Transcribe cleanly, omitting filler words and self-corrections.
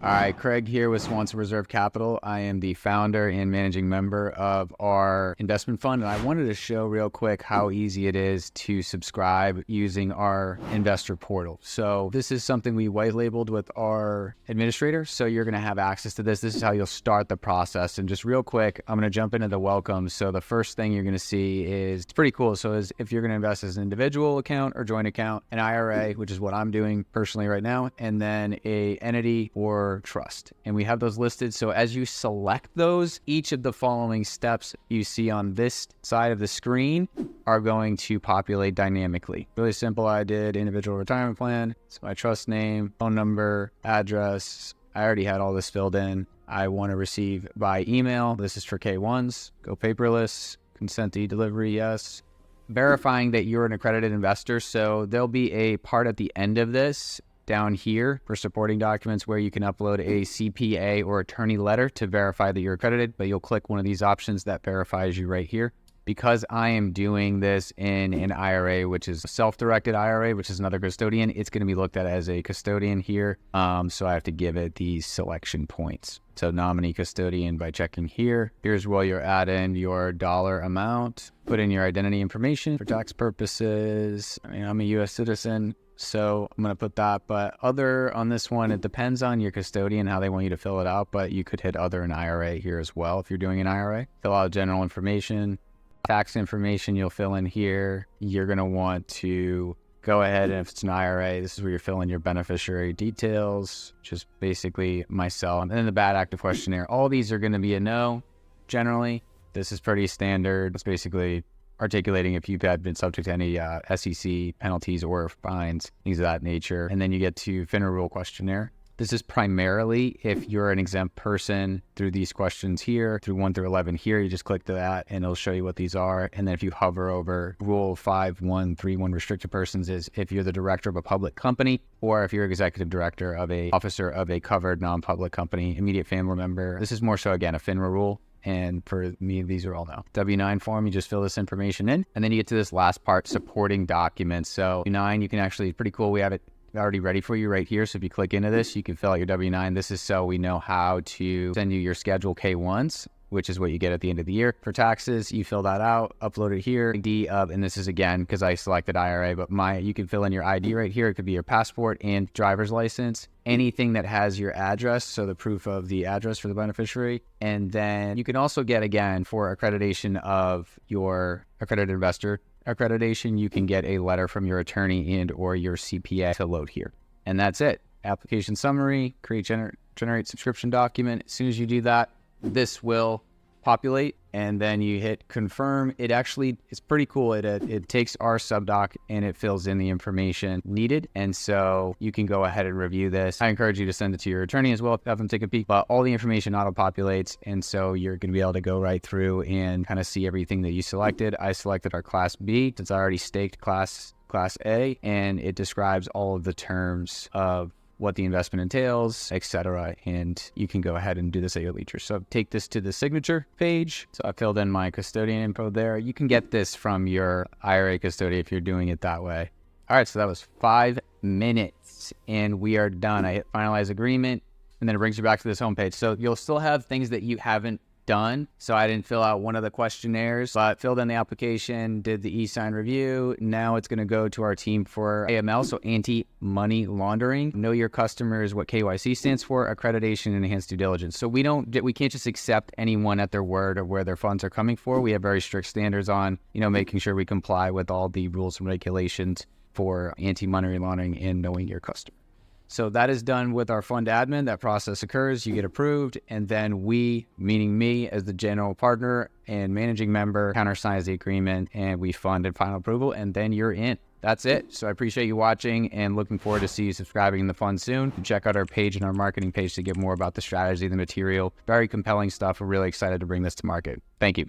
All right, Craig here with Swanson Reserve Capital. I am the founder and managing member of our investment fund, and I wanted to show real quick how easy it is to subscribe using our investor portal. So this is something we white labeled with our administrator, so you're going to have access to this. This is how you'll start the process. And just real quick, I'm going to jump into the welcome. So the first thing you're going to see is, it's pretty cool. So if you're going to invest as an individual account or joint account, an IRA, which is what I'm doing personally right now, and then a entity or trust. And we have those listed. So as you select those, each of the following steps you see on this side of the screen are going to populate dynamically. Really simple. I did individual retirement plan. It's my trust name, phone number, address. I already had all this filled in. I want to receive by email. This is for K1s. Go paperless. Consent to e-delivery, yes. Verifying that you're an accredited investor. So there'll be a part at the end of this down here for supporting documents where you can upload a CPA or attorney letter to verify that you're accredited, but you'll click one of these options that verifies you right here. Because I am doing this in an IRA, which is a self-directed IRA, which is another custodian, it's going to be looked at as a custodian here. So I have to give it these selection points. So nominee custodian by checking here. Here's where you're add in your dollar amount, put in your identity information for tax purposes. I mean, I'm a US citizen, so I'm going to put that. But other on this one, it depends on your custodian, how they want you to fill it out. But you could hit other in IRA here as well if you're doing an IRA. Fill out general information. Tax information you'll fill in here. You're going to want to go ahead, and if it's an IRA, this is where you're filling your beneficiary details, which is basically myself. And then the bad active questionnaire. All these are going to be a no, generally. This is pretty standard. It's basically articulating if you've been subject to any SEC penalties or fines, things of that nature. And then you get to FINRA rule questionnaire. This is primarily if you're an exempt person through these questions here, through 1 through 11 here, you just click to that and it'll show you what these are. And then if you hover over Rule 5131 restricted persons is if you're the director of a public company or if you're executive director of a officer of a covered non-public company, immediate family member. This is more so, again, a FINRA rule. And for me, these are all no. W-9 form, you just fill this information in. And then you get to this last part, supporting documents. So W-9, you can actually, pretty cool, we have it already ready for you right here. So if you click into this, you can fill out your W-9. This is so we know how to send you your Schedule K1s, which is what you get at the end of the year. For taxes, you fill that out, upload it here. ID of, and this is again, because I selected IRA, but you can fill in your ID right here. It could be your passport and driver's license. Anything that has your address, so the proof of the address for the beneficiary. And then you can also get, again, for accreditation of your accredited investor accreditation, you can get a letter from your attorney and or your CPA to load here. And that's it. Application summary, generate subscription document. As soon as you do that, this will populate and then you hit confirm. It's pretty cool. It takes our subdoc and it fills in the information needed. And so you can go ahead and review this. I encourage you to send it to your attorney as well, have them take a peek, but all the information auto-populates. And so you're going to be able to go right through and kind of see everything that you selected. I selected our Class B since I already staked Class A, and it describes all of the terms of what the investment entails, etc. And you can go ahead and do this at your leisure. So take this to the signature page. So I filled in my custodian info there. You can get this from your IRA custodian if you're doing it that way. All right, so that was 5 minutes and we are done. I hit finalize agreement and then it brings you back to this homepage. So you'll still have things that you haven't done. So I didn't fill out one of the questionnaires, but filled in the application, did the e-sign review. Now it's going to go to our team for AML, so anti-money laundering. Know your customers, what KYC stands for, accreditation and enhanced due diligence. So we can't just accept anyone at their word or where their funds are coming for. We have very strict standards on, making sure we comply with all the rules and regulations for anti-money laundering and knowing your customer. So that is done with our fund admin. That process occurs, you get approved, and then we, meaning me as the general partner and managing member, countersigns the agreement and we fund and final approval, and then you're in. That's it. So I appreciate you watching and looking forward to see you subscribing in the fund soon. Check out our page and our marketing page to get more about the strategy, the material. Very compelling stuff. We're really excited to bring this to market. Thank you.